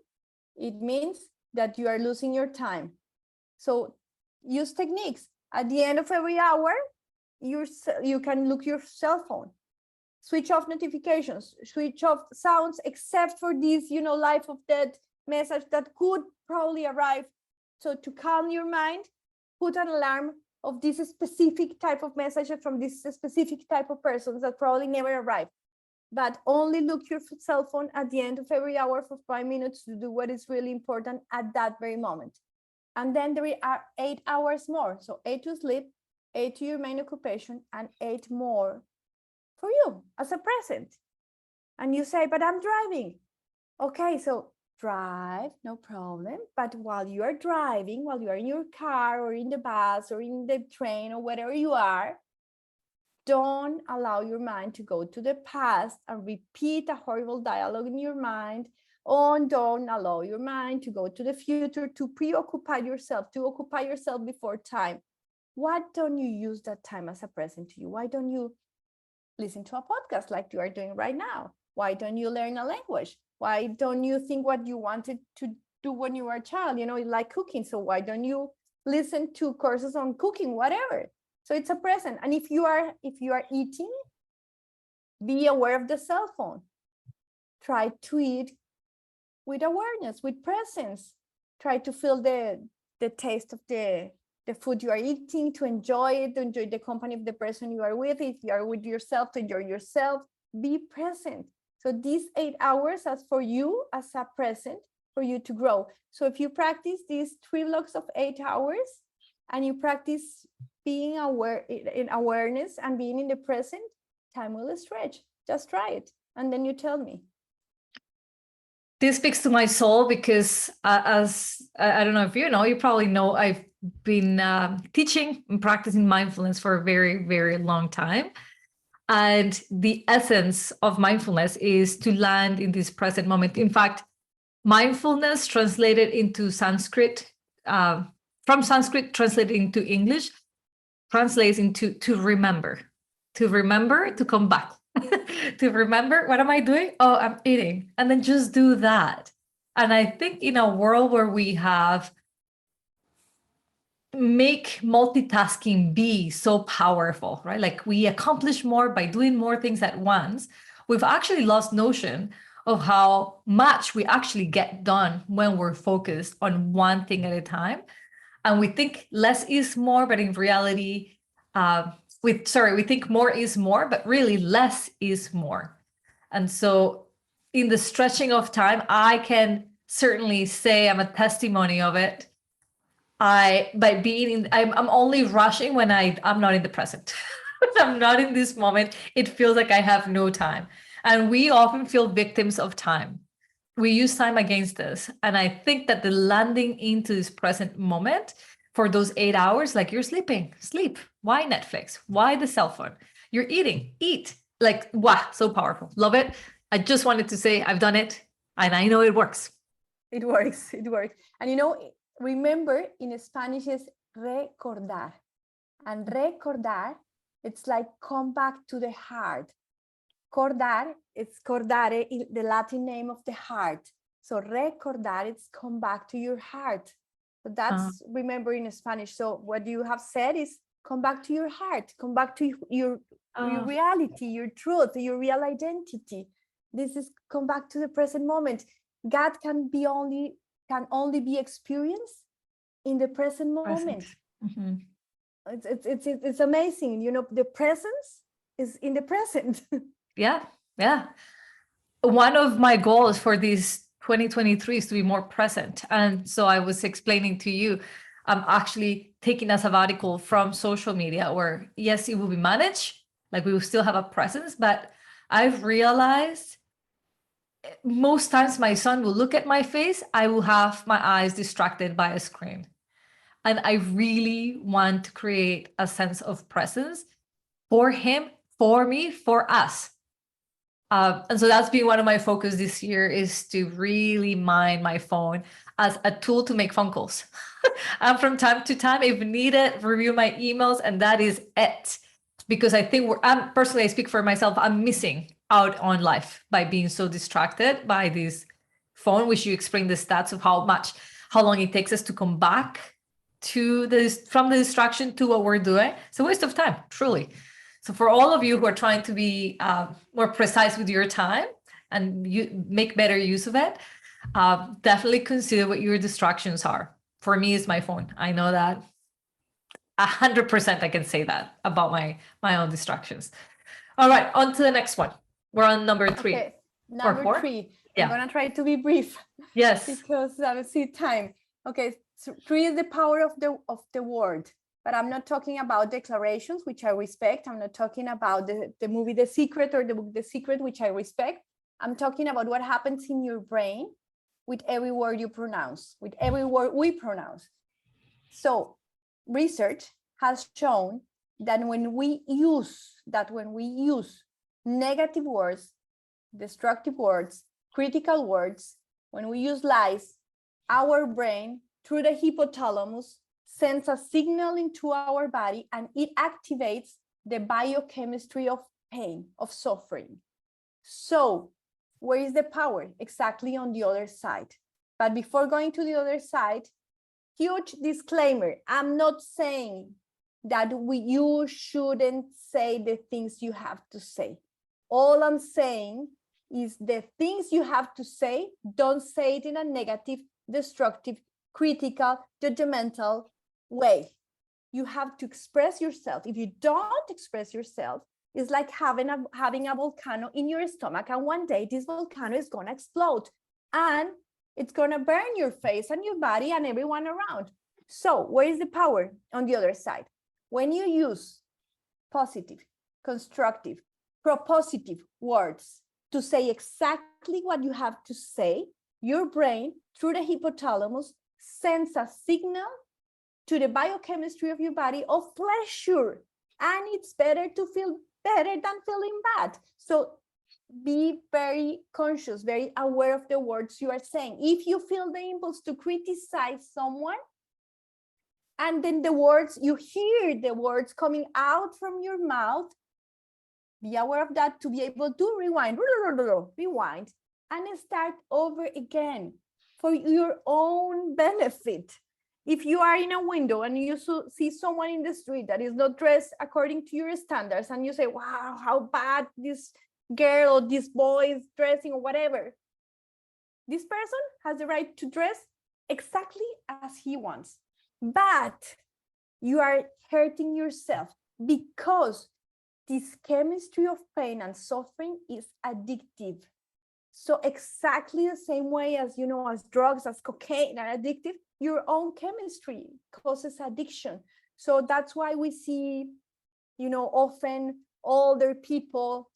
it means that you are losing your time. So use techniques. At the end of every hour, you can look your cell phone. Switch off notifications, switch off sounds, except for this, life of death message that could probably arrive. So to calm your mind, put an alarm of this specific type of message from this specific type of person that probably never arrived. But only look your cell phone at the end of every hour for 5 minutes to do what is really important at that very moment. And then there are 8 hours more. So 8 to sleep, 8 to your main occupation, and 8 more for you as a present. And you say, but I'm driving. Okay, so drive, no problem. But while you are driving, while you are in your car or in the bus or in the train or wherever you are, don't allow your mind to go to the past and repeat a horrible dialogue in your mind. Or don't allow your mind to go to the future, to preoccupy yourself, to occupy yourself before time. Why don't you use that time as a present to you? Why don't you listen to a podcast like you are doing right now? Why don't you learn a language? Why don't you think what you wanted to do when you were a child? You like cooking. So why don't you listen to courses on cooking, whatever? So it's a present. And if you are eating, be aware of the cell phone. Try to eat with awareness, with presence. Try to feel the taste of the food you are eating, to enjoy it, to enjoy the company of the person you are with. If you are with yourself, to enjoy yourself. Be present. So these 8 hours as for you as a present for you to grow. So if you practice these 3 blocks of 8 hours and you practice being aware in awareness and being in the present, time will stretch. Just try it. And then you tell me. this speaks to my soul because as I don't know if you know, you probably know, I've been teaching and practicing mindfulness for a very, very long time. And the essence of mindfulness is to land in this present moment. In fact, mindfulness translated into Sanskrit, from Sanskrit translated into English, translates into to remember, to come back, to remember, what am I doing? Oh, I'm eating. And then just do that. And I think in a world where we have make multitasking be so powerful, right? Like we accomplish more by doing more things at once. We've actually lost notion of how much we actually get done when we're focused on one thing at a time. And we think less is more, but in reality, we think more is more, but really less is more. And so in the stretching of time, I can certainly say I'm a testimony of it. I'm only rushing when I'm not in the present. I'm not in this moment. It feels like I have no time. And we often feel victims of time. We use time against us. And I think that the landing into this present moment for those 8 hours, like you're sleeping, sleep. Why Netflix? Why the cell phone? You're eating, eat. Like, wow, so powerful. Love it. I just wanted to say I've done it and I know it works. It works. It works. And you know, remember in Spanish is recordar. And recordar, it's like come back to the heart. Cordar, it's cordare, the Latin name of the heart. So recordar, it's come back to your heart. So that's remember in Spanish. So what you have said is come back to your heart, come back to your reality, your truth, your real identity. This is come back to the present moment. God can only be experienced in the present moment. Mm-hmm. It's amazing. You know, the presence is in the present. Yeah. One of my goals for this 2023 is to be more present. And so I was explaining to you, I'm actually taking a sabbatical from social media where, yes, it will be managed, like we will still have a presence, but I've realized most times my son will look at my face, I will have my eyes distracted by a screen. And I really want to create a sense of presence for him, for me, for us. And so that's been one of my focus this year, is to really mind my phone as a tool to make phone calls. And from time to time, if needed, review my emails, and that is it. Because I think I'm personally, I speak for myself, I'm missing out on life by being so distracted by this phone, which you explained the stats of how long it takes us to come back to this, from the distraction to what we're doing. It's a waste of time, truly. So for all of you who are trying to be more precise with your time and you make better use of it, definitely consider what your distractions are. For me, it's my phone. I know that 100% I can say that about my own distractions. All right, on to the next one. We're on number 3. Okay, number 3. Yeah. I'm gonna try to be brief. Yes. Because I see time. Okay, so 3 is the power of the word. But I'm not talking about declarations, which I respect. I'm not talking about the movie The Secret or the book The Secret, which I respect. I'm talking about what happens in your brain with every word you pronounce, with every word we pronounce. So research has shown that when we use negative words, destructive words, critical words, when we use lies, our brain, through the hypothalamus, sends a signal into our body and it activates the biochemistry of pain, of suffering. So where is the power? Exactly on the other side. But before going to the other side, huge disclaimer. I'm not saying that you shouldn't say the things you have to say. All I'm saying is the things you have to say, don't say it in a negative, destructive, critical, judgmental way. You have to express yourself. If you don't express yourself, it's like having a volcano in your stomach, and one day this volcano is going to explode and it's going to burn your face and your body and everyone around. So where is the power on the other side? When you use positive, constructive, propositive words to say exactly what you have to say, your brain, through the hypothalamus, sends a signal to the biochemistry of your body of pleasure. And it's better to feel better than feeling bad. So be very conscious, very aware of the words you are saying. If you feel the impulse to criticize someone, and then you hear the words coming out from your mouth, be aware of that to be able to rewind, and start over again for your own benefit. If you are in a window and you see someone in the street that is not dressed according to your standards, and you say, wow, how bad this girl or this boy is dressing or whatever, this person has the right to dress exactly as he wants. But you are hurting yourself because this chemistry of pain and suffering is addictive. So exactly the same way as, as drugs, as cocaine are addictive, your own chemistry causes addiction. So that's why we see, often older people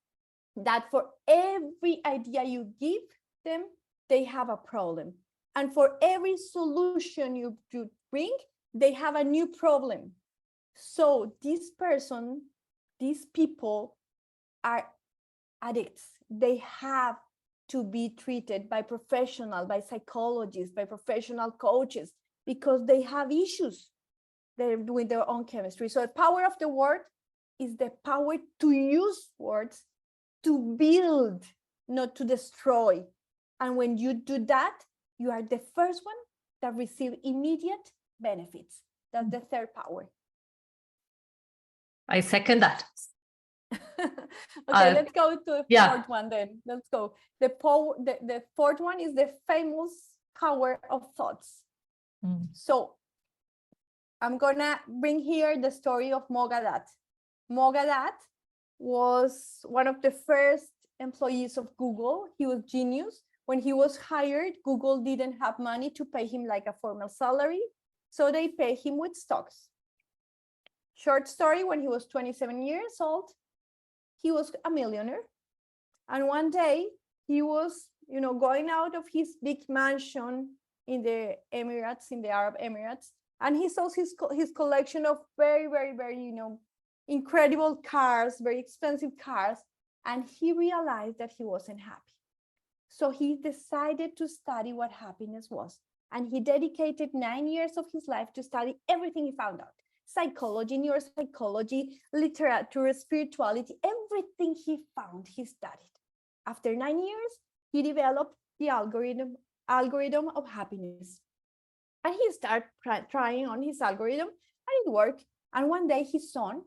that for every idea you give them, they have a problem. And for every solution you bring, they have a new problem. So these people are addicts. They have to be treated by professionals, by psychologists, by professional coaches, because they have issues with their own chemistry. So the power of the word is the power to use words to build, not to destroy. And when you do that, you are the first one that receive immediate benefits. That's the third power. I second that. Okay, let's go to the fourth one then. Let's go. The fourth one is the famous power of thoughts. So I'm gonna bring here the story of Mogadat. Mogadat was one of the first employees of Google. He was genius. When he was hired, Google didn't have money to pay him like a formal salary, so they paid him with stocks. Short story, when he was 27 years old, he was a millionaire. And one day he was, going out of his big mansion in the Emirates, in the Arab Emirates, and he saw his collection of very, very, very, incredible cars, very expensive cars, and he realized that he wasn't happy. So he decided to study what happiness was, and he dedicated 9 years of his life to study everything he found out. Psychology, neuropsychology, literature, spirituality, everything he found, he studied. After 9 years, he developed the algorithm of happiness. And he started trying on his algorithm, and it worked. And one day his son,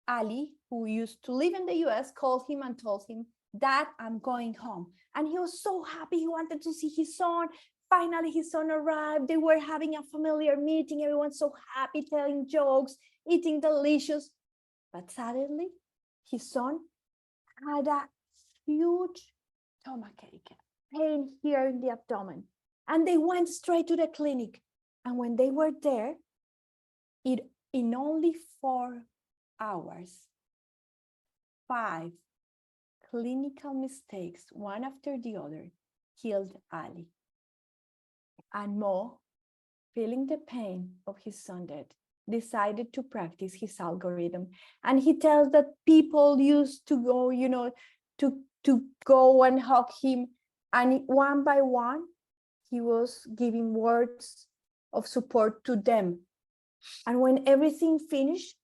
Ali, who used to live in the US, called him and told him, Dad, I'm going home. And he was so happy. He wanted to see his son. Finally, his son arrived. They were having a familiar meeting. Everyone's so happy, telling jokes, eating delicious. But suddenly, his son had a huge stomachache, pain here in the abdomen. And they went straight to the clinic. And when they were there, in only 4 hours, 5 clinical mistakes, one after the other, killed Ali. And Mo, feeling the pain of his son dead, decided to practice his algorithm. And he tells that people used to go, to go and hug him. And one by one, he was giving words of support to them. And when everything finished,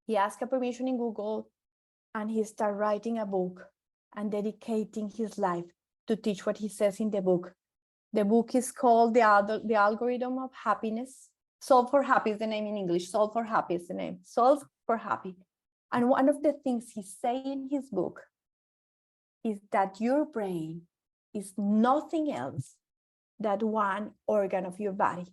he asked a permission in Google, and he started writing a book and dedicating his life to teach what he says in the book. The book is called The Algorithm of Happiness. Solve for Happy is the name in English. Solve for Happy is the name. Solve for Happy. And one of the things he says in his book is that your brain is nothing else than one organ of your body.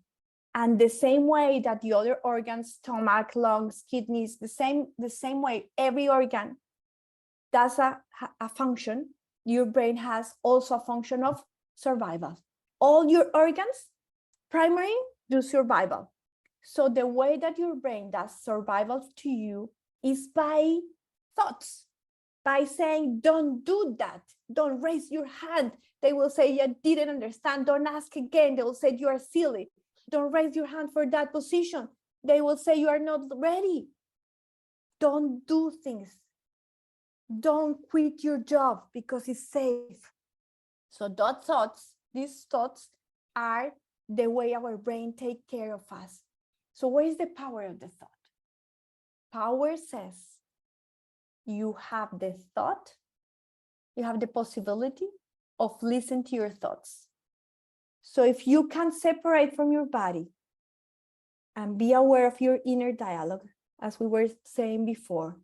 And the same way that the other organs, stomach, lungs, kidneys, the same way every organ does a function, your brain has also a function of survival. All your organs, primary, do survival. So the way that your brain does survival to you is by thoughts. by saying, don't do that, don't raise your hand. They will say, you didn't understand, don't ask again. They will say, you are silly, don't raise your hand for that position. They will say, you are not ready. Don't do things. Don't quit your job because it's safe. So these thoughts are the way our brain takes care of us. So where is the power of the thought? Power says you have the thought, you have the possibility of listening to your thoughts. So if you can separate from your body and be aware of your inner dialogue, as we were saying before,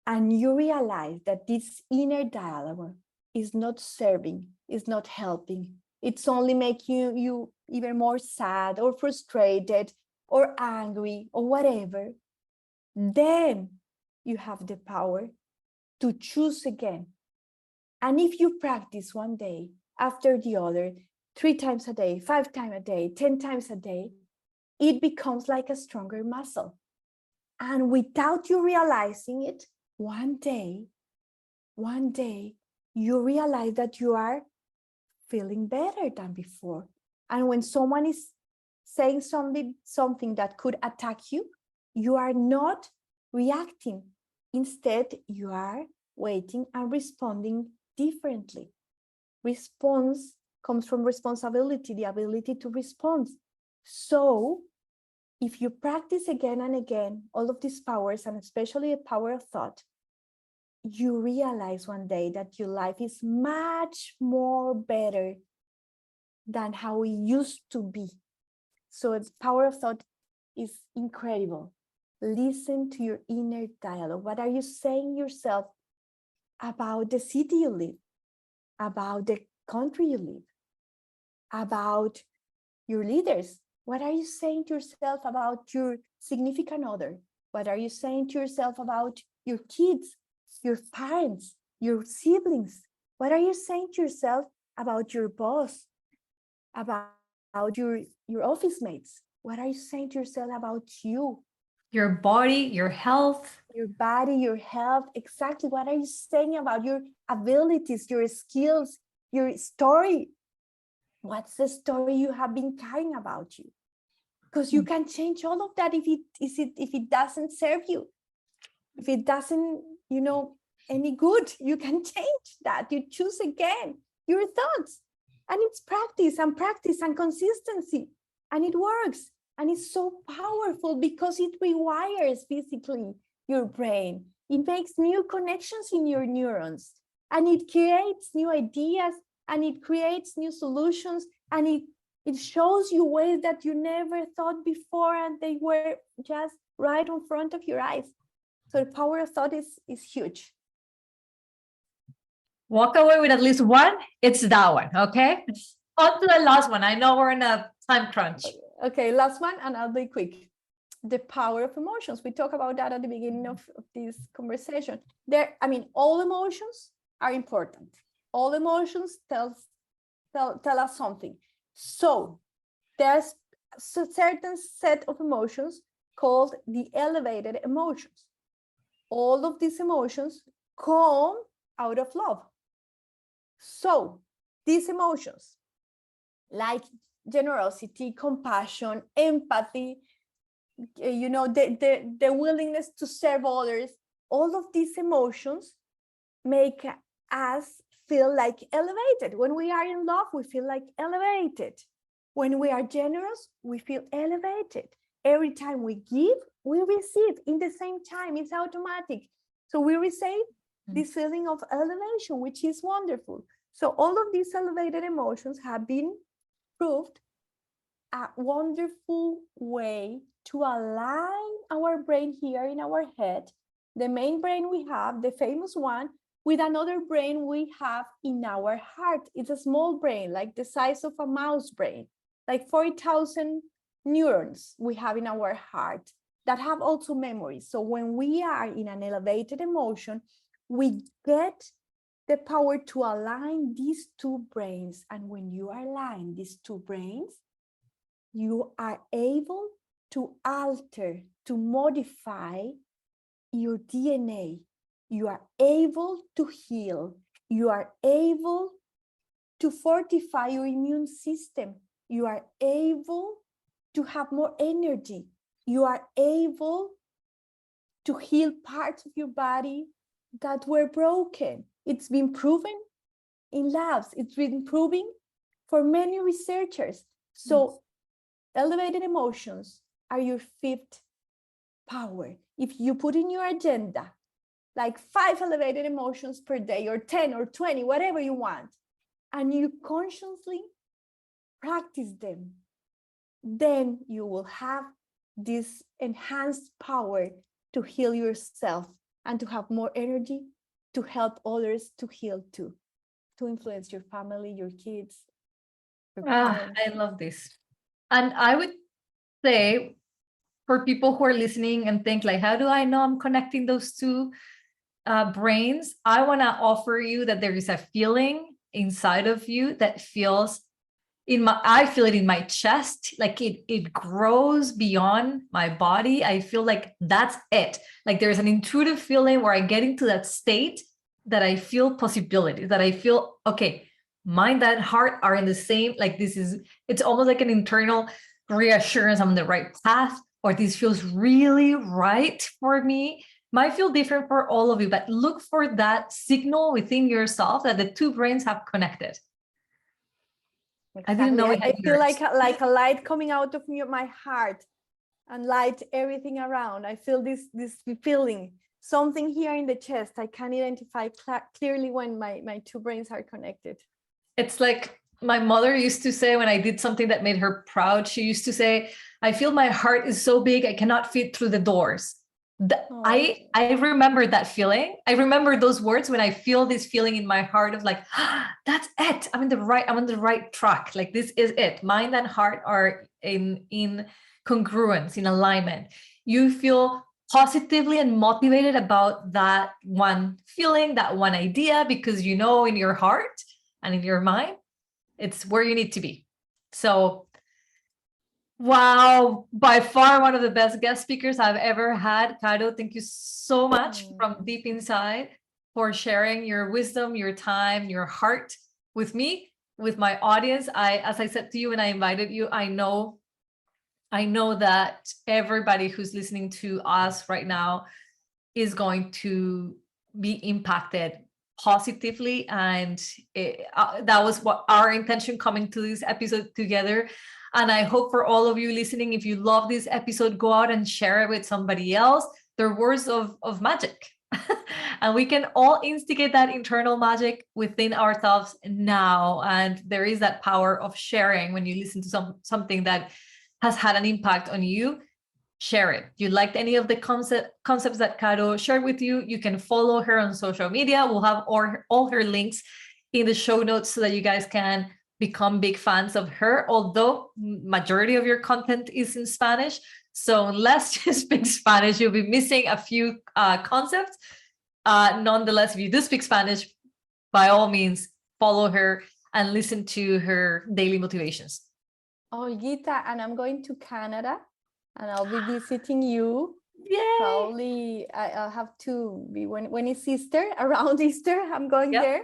and you realize that this inner dialogue is not serving, is not helping, it's only making you even more sad or frustrated or angry or whatever, then you have the power to choose again. And if you practice one day after the other, 3 times a day, 5 times a day, 10 times a day, it becomes like a stronger muscle. And without you realizing it, one day, you realize that you are feeling better than before. And when someone is saying something that could attack you, you are not reacting. Instead, you are waiting and responding differently. Response comes from responsibility, the ability to respond. So if you practice again and again all of these powers, and especially the power of thought, you realize one day that your life is much more better than how it used to be. So the power of thought is incredible. Listen to your inner dialogue. What are you saying yourself about the city you live, about the country you live, about your leaders? What are you saying to yourself about your significant other? What are you saying to yourself about your kids, your parents, your siblings? What are you saying to yourself about your boss, about your office mates? What are you saying to yourself about you? Your body, your health. Your body, your health, exactly. What are you saying about your abilities, your skills, your story? What's the story you have been carrying about you? Because you can change all of that if it doesn't serve you, if it doesn't, any good, you can change that. You choose again your thoughts, and it's practice and consistency, and it works, and it's so powerful because it rewires physically your brain. It makes new connections in your neurons, and it creates new ideas, and it creates new solutions, and it shows you ways that you never thought before, and they were just right in front of your eyes. So the power of thought is huge. Walk away with at least one. It's that one. Okay. On to the last one. I know we're in a time crunch. Okay, last one, and I'll be quick. The power of emotions. We talked about that at the beginning of this conversation. All emotions are important. All emotions tell us something. So there's a certain set of emotions called the elevated emotions. All of these emotions come out of love. So these emotions, like generosity, compassion, empathy, the willingness to serve others, all of these emotions make us feel like elevated. When we are in love, we feel like elevated. When we are generous, we feel elevated. Every time we give, we receive in the same time. It's automatic. So we receive this feeling of elevation, which is wonderful. So all of these elevated emotions have been proved a wonderful way to align our brain here in our head, the main brain we have, the famous one, with another brain we have in our heart. It's a small brain, like the size of a mouse brain, like 40,000 neurons we have in our heart that have also memories. So when we are in an elevated emotion, we get the power to align these two brains. And when you align these two brains, you are able to alter, to modify your DNA, you are able to heal. You are able to fortify your immune system. You are able to have more energy. You are able to heal parts of your body that were broken. It's been proven in labs. It's been proven for many researchers. So elevated emotions are your fifth power. If you put in your agenda like 5 elevated emotions per day, or 10 or 20, whatever you want, and you consciously practice them, then you will have this enhanced power to heal yourself and to have more energy to help others to heal too, to influence your family, your kids, your parents. I love this. And I would say, for people who are listening and think like, how do I know I'm connecting those two brains? I want to offer you that there is a feeling inside of you that feels I feel it in my chest, like it grows beyond my body. I feel like that's it. Like there's an intuitive feeling where I get into that state that I feel possibilities, that I feel, okay, mind and heart are in the same, like it's almost like an internal reassurance I'm on the right path, or this feels really right for me. Might feel different for all of you, but look for that signal within yourself that the two brains have connected. Exactly. I didn't know it. I feel like a light coming out of my heart and light everything around. I feel this feeling, something here in the chest. I can identify clearly when my two brains are connected. It's like my mother used to say when I did something that made her proud, she used to say, I feel my heart is so big, I cannot fit through the doors. I remember that feeling. I remember those words when I feel this feeling in my heart of like, that's it. I'm on the right track. Like this is it. Mind and heart are in congruence, in alignment. You feel positively and motivated about that one feeling, that one idea, because you know in your heart and in your mind, it's where you need to be. So wow, by far one of the best guest speakers I've ever had. Caro, thank you so much from deep inside for sharing your wisdom, your time, your heart with me, with my audience. As I said to you when I invited you, I know that everybody who's listening to us right now is going to be impacted positively. And that was what our intention coming to this episode together. And I hope for all of you listening, if you love this episode, go out and share it with somebody else. They're words of magic. And we can all instigate that internal magic within ourselves now. And there is that power of sharing. When you listen to something that has had an impact on you, share it. You liked any of the concepts that Caro shared with you, you can follow her on social media. We'll have all her links in the show notes so that you guys can become big fans of her, although majority of your content is in Spanish. So unless you speak Spanish, you'll be missing a few concepts. Nonetheless, if you do speak Spanish, by all means, follow her and listen to her daily motivations. Olguita, and I'm going to Canada and I'll be visiting you. Yay! Probably I'll have to be when it's Easter, around Easter, I'm going there.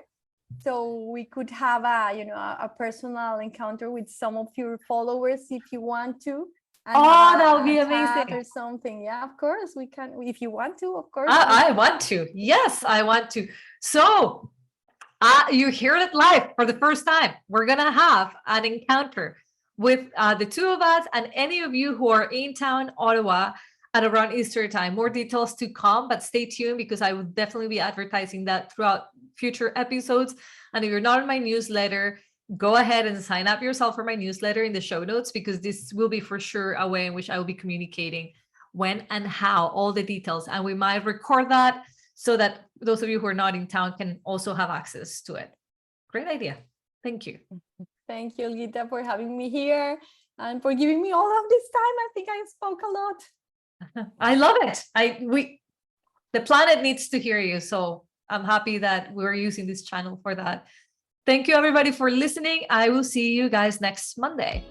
So we could have a personal encounter with some of your followers if you want to. That would be amazing. Or something. Yeah, of course we can. If you want to, of course. I want to. Yes, I want to. So you hear it live for the first time. We're gonna have an encounter with the two of us and any of you who are in town, Ottawa, at around Easter time. More details to come, but stay tuned because I will definitely be advertising that throughout future episodes. And if you're not in my newsletter, go ahead and sign up yourself for my newsletter in the show notes, because this will be for sure a way in which I will be communicating when and how, all the details. And we might record that so that those of you who are not in town can also have access to it. Great idea. Thank you. Thank you, Olguita, for having me here and for giving me all of this time. I think I spoke a lot. I love it. The planet needs to hear you. So I'm happy that we're using this channel for that. Thank you, everybody, for listening. I will see you guys next Monday.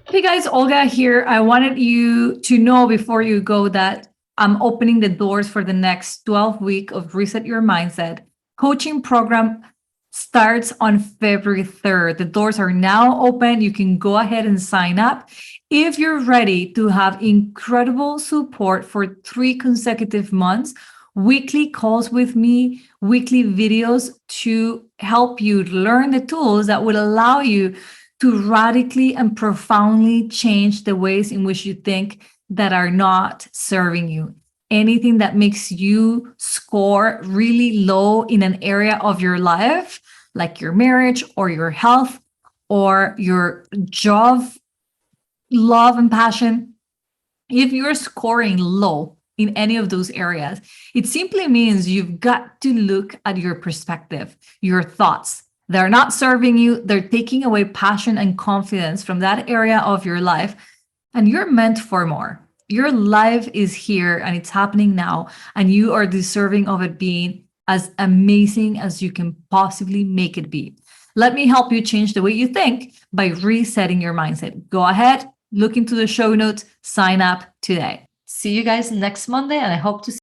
Hey guys, Olga here. I wanted you to know before you go that I'm opening the doors for the next 12 week of Reset Your Mindset coaching program starts on February 3rd. The doors are now open. You can go ahead and sign up. If you're ready to have incredible support for 3 consecutive months, weekly calls with me, weekly videos to help you learn the tools that will allow you to radically and profoundly change the ways in which you think that are not serving you. Anything that makes you score really low in an area of your life, like your marriage or your health or your job, love and passion. If you're scoring low in any of those areas, it simply means you've got to look at your perspective, your thoughts. They're not serving you. They're taking away passion and confidence from that area of your life. And you're meant for more. Your life is here and it's happening now. And you are deserving of it being as amazing as you can possibly make it be. Let me help you change the way you think by resetting your mindset. Go ahead, look into the show notes, sign up today. See you guys next Monday, and I hope to see